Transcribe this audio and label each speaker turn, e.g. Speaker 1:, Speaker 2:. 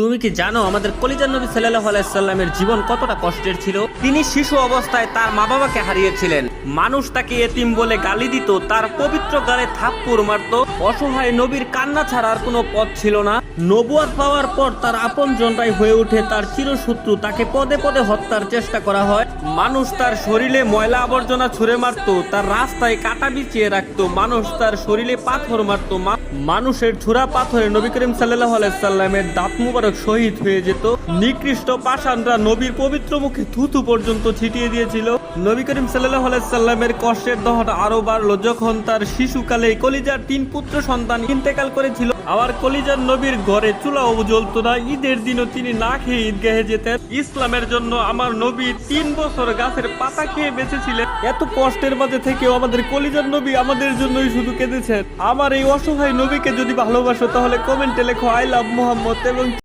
Speaker 1: তুমি কি জানো আমাদের কলিজার নবী সাল্লাল্লাহু আলাইহি সাল্লামের জীবন কতটা কষ্টের ছিল? তিনি শিশু অবস্থায় তার মা বাবাকে হারিয়েছিলেন। মানুষ তাকে এতিম বলে গালি দিত, তার পবিত্র গালে থাপ্পড় মারত। অসহায় নবীর কান্না ছাড়া আর কোনো পথ ছিল না। নবুয়ত পাওয়ার পর তার আপনজনরাই হয়ে ওঠে তার চিরশত্রু। তাকে পদে পদে হত্যার চেষ্টা করা হয়। মানুষ তার শরীরে ময়লা আবর্জনা ছুঁড়ে মারত, তার রাস্তায় কাটা বিছিয়ে রাখতো। মানুষ তার শরীরে পাথর মারত। মানুষের ছুরা পাথরে নবী করিম সাল্লাল্লাহু আলাইহি সাল্লামের দাঁত মুবারক শহীদ হয়ে যেত। নিকৃষ্ট পাষাণরা নবীর পবিত্র মুখে থুথু পর্যন্ত ছিটিয়ে দিয়েছিল। নবী করিম সাল্লাল্লাহু আলাইহি সাল্লামের কষ্টের দহন আরো বাড়লো যখন তার শিশুকালে কলিজার 3 পুত্র সন্তান ইন্তেকাল করেছিল। আবার কলিজার নবীর ঘরে চুলাও জ্বলতো না। ঈদের দিনও তিনি না খেয়ে ঈদগাহে যেতেন। ইসলামের জন্য আমার নবী 3 বছর গাছের পাতা খেয়ে বেঁচেছিলেন। এত কষ্টের মাঝে থেকেও আমাদের কলিজার নবী আমাদের জন্যই শুধু কেঁদেছেন। আমার এই অসহায় নবীকে যদি ভালোবাসো তাহলে কমেন্টে লেখো আই লাভ মুহাম্মদ এবং